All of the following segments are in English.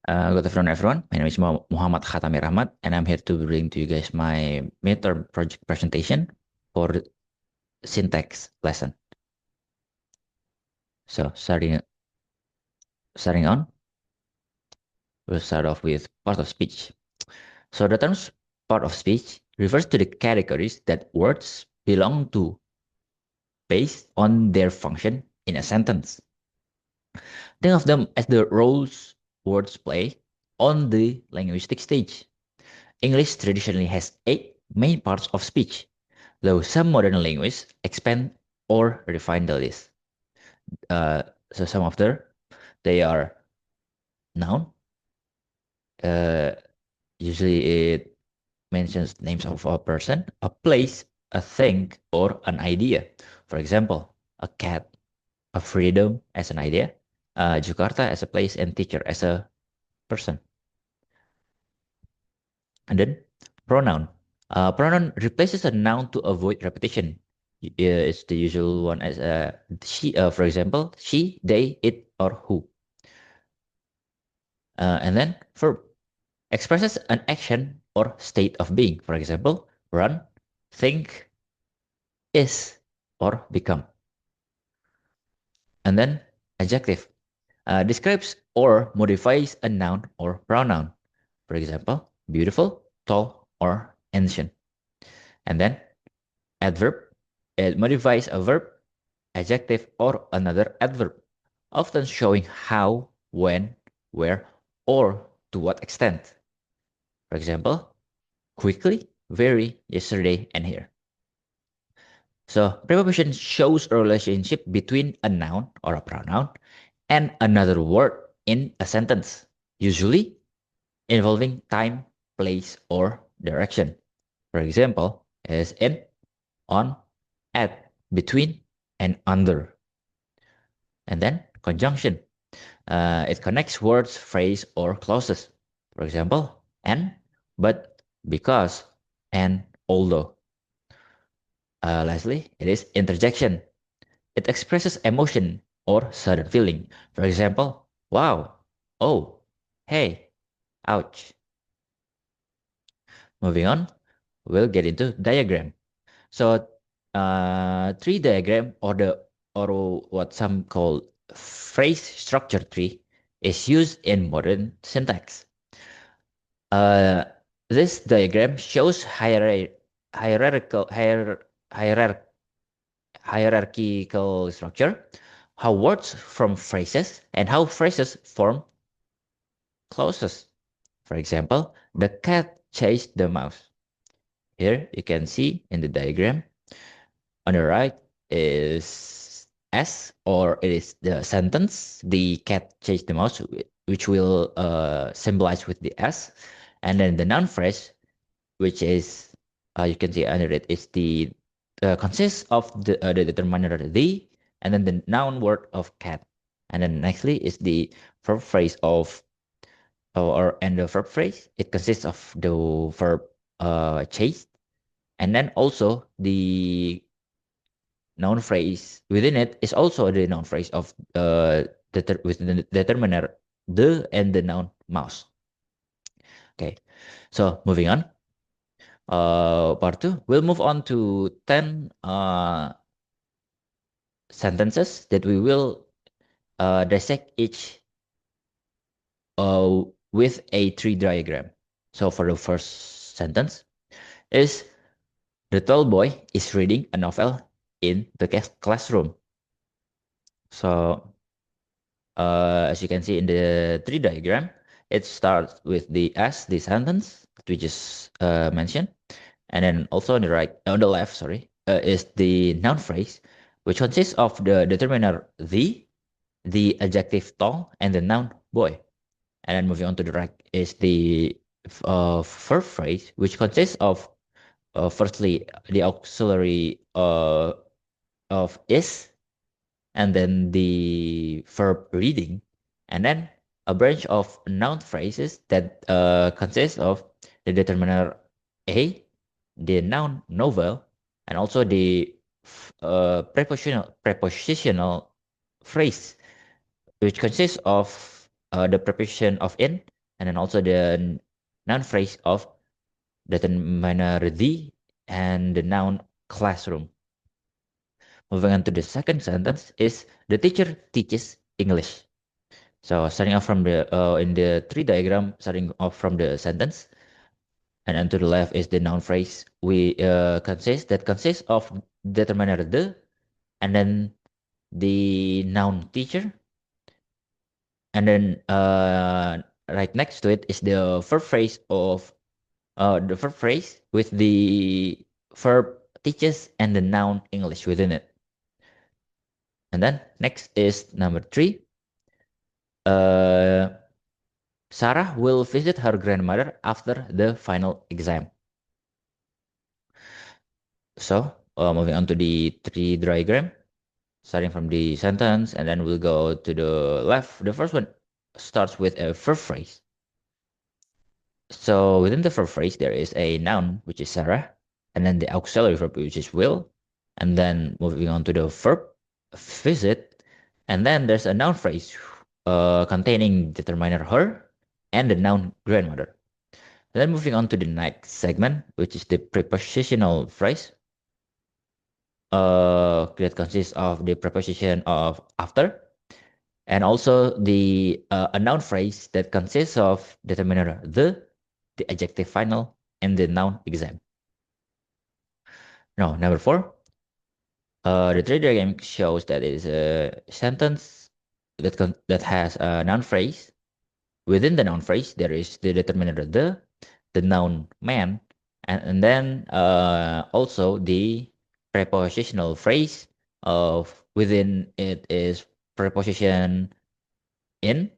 Good afternoon, everyone. My name is Muhammad Khatami, and I'm here to bring to you guys my midterm project presentation for the syntax lesson. So, starting on, we'll start off with part of speech. So, the terms part of speech refers to the categories that words belong to based on their function in a sentence. Think of them as the roles words play on the linguistic stage. English traditionally has 8 main parts of speech, though some modern linguists expand or refine the list. Uh, so some of they are noun. Uh, Usually it mentions names of a person, a place, a thing, or an idea. For example, a cat, a freedom as an idea, Jakarta as a place, and teacher as a person. And then pronoun. Pronoun replaces a noun to avoid repetition. It's the usual one as she, for example, she, they, it, or who. And then verb expresses an action or state of being. For example, run, think, is, or become. And then adjective describes or modifies a noun or pronoun. For example, beautiful, tall, or ancient. And then adverb, it modifies a verb, adjective, or another adverb, often showing how, when, where, or to what extent. For example, quickly, very, yesterday, and here. So, preposition shows a relationship between a noun or a pronoun and another word in a sentence, usually involving time, place, or direction. For example, is in, on, at, between, and under. And then conjunction. It connects words, phrase, or clauses. For example, and, but, because, and although. Lastly, it is interjection. It expresses emotion or sudden feeling. For example, wow, oh, hey, ouch. Moving on, we'll get into diagram. So, tree diagram or what some call phrase structure tree is used in modern syntax. Uh, this diagram shows hierarchical hierar- hierarchical structure, how words form phrases, and how phrases form clauses. For example, the cat chased the mouse. Here you can see in the diagram on the right is S, or it is the sentence, the cat chased the mouse, which will symbolize with the S. And then the noun phrase, which is, you can see under it, is the consists of the determiner the, and then the noun word of cat. And then nextly is the verb phrase of, and the verb phrase, it consists of the verb chase, and then also the noun phrase within it is also the noun phrase of with the determiner the and the noun mouse. Okay, so moving on. Part two, we'll move on to 10 sentences that we will dissect each with a tree diagram. So for the first sentence is, the tall boy is reading a novel in the classroom. So as you can see in the tree diagram, it starts with the S, the sentence that we just mentioned, and then also on the right, on the left, sorry, is the noun phrase, which consists of the determiner the adjective tall, and the noun boy. And then moving on to the right is the verb phrase, which consists of firstly the auxiliary of is, and then the verb reading, and then a branch of noun phrases that consists of the determiner a, the noun novel, and also the prepositional phrase, which consists of the preposition of in, and then also the noun phrase of determiner the and the noun classroom. Moving on to the second sentence is the teacher teaches English. So starting off from the in the tree diagram, starting off from the sentence, and then to the left is the noun phrase we consists of determiner the, and then the noun teacher, and then right next to it is the verb phrase of the verb phrase with the verb teaches and the noun English within it. And then next is number 3. Uh, Sarah will visit her grandmother after the final exam. So, moving on to the tree diagram, starting from the sentence, and then we'll go to the left. The first one starts with a verb phrase. So within the verb phrase, there is a noun, which is Sarah, and then the auxiliary verb, which is will, and then moving on to the verb visit, and then there's a noun phrase containing determiner her and the noun grandmother. And then moving on to the next segment, which is the prepositional phrase, that consists of the preposition of after, and also the a noun phrase that consists of determiner the adjective final, and the noun exam. Now, number 4, the tree diagram shows that it is a sentence that has a noun phrase. Within the noun phrase, there is the determiner the noun man, and then also the prepositional phrase of within it is preposition in,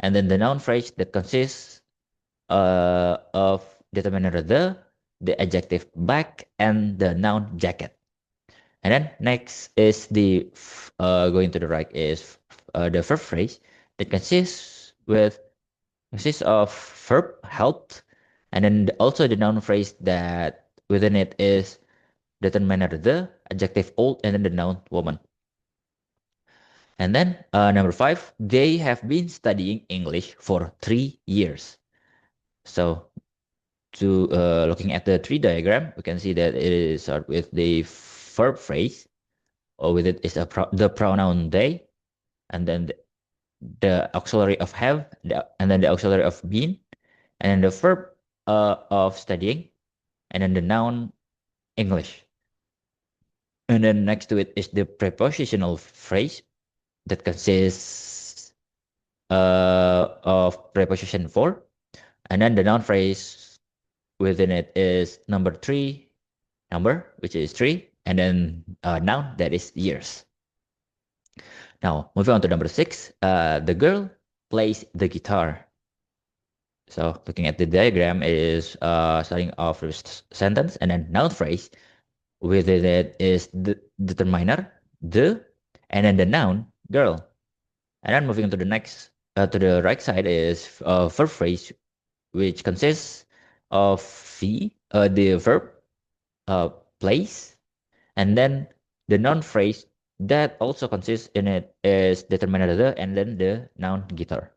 and then the noun phrase that consists of determiner the adjective black, and the noun jacket. And then next is the going to the right is the verb phrase that consists of verb helped, and then also the noun phrase that within it is determiner the adjective old, and then the noun woman. And then number 5, they have been studying English for 3 years. So to looking at the tree diagram, we can see that it is start with the verb phrase, or with it is the pronoun they, and then the auxiliary of have, and then the auxiliary of been, and then the verb of studying, and then the noun English. And then next to it is the prepositional phrase that consists of preposition for, and then the noun phrase within it is number 3, number, which is 3, and then noun, that is years. Now, moving on to number 6, the girl plays the guitar. So looking at the diagram is starting off with sentence, and then noun phrase. Within it is the determiner, the, and then the noun, girl. And then moving on to the next, to the right side is verb phrase, which consists of the verb, plays, and then the noun phrase that also consists in it is determiner the, and then the noun guitar.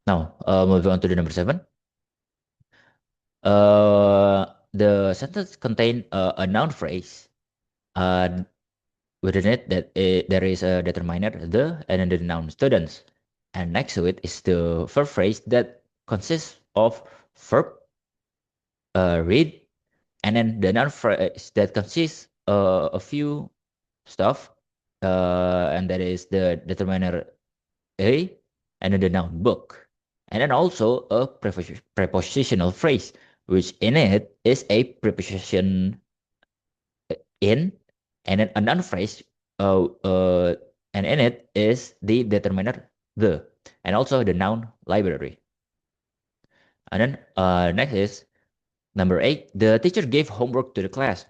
Now, moving on to the number 7. The sentence contain a noun phrase. Within it there is a determiner the, and then the noun students, and next to it is the verb phrase that consists of verb read, and then the noun phrase that consists a few stuff, and that is the determiner a, and then the noun book, and then also a prepositional phrase, which in it is a preposition in, and then a noun phrase, and in it is the determiner the, and also the noun library. And then next is number 8. The teacher gave homework to the class.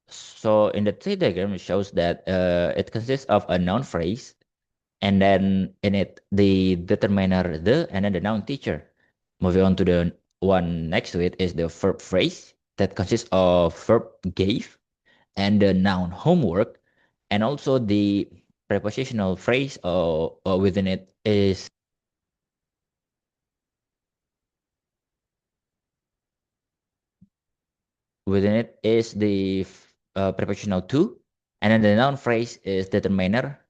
So in the tree diagram, it shows that it consists of a noun phrase, and then in it the determiner the, and then the noun teacher. Moving on to the one next to it is the verb phrase that consists of verb gave, and the noun homework, and also the prepositional phrase within it is within it is the prepositional to, and then the noun phrase is determiner.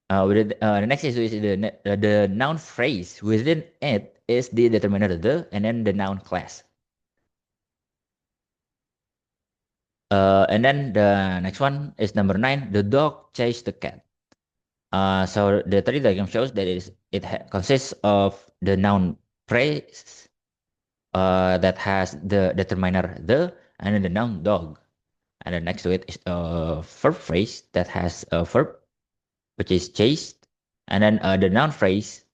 The next is the noun phrase within it is the determiner the, and then the noun class. And then the next one is number 9. The dog chased the cat. So the 3 diagram shows that consists of the noun phrase that has the determiner the, and then the noun dog. And then next to it is a verb phrase that has a verb which is chased, and then the noun phrase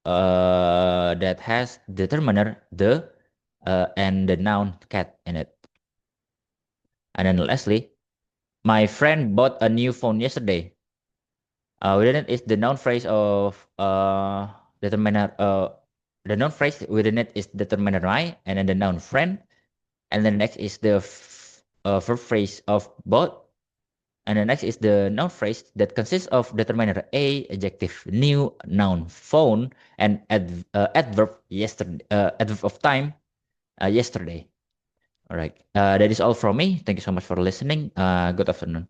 that has determiner the and the noun cat in it. And then lastly, my friend bought a new phone yesterday. Within it is the noun phrase of determiner. The noun phrase within it is determiner I, and then the noun friend, and then next is the verb phrase of bought, and the next is the noun phrase that consists of determiner a, adjective new, noun phone, and adverb yesterday, adverb of time, yesterday. All right. That is all from me. Thank you so much for listening. Good afternoon.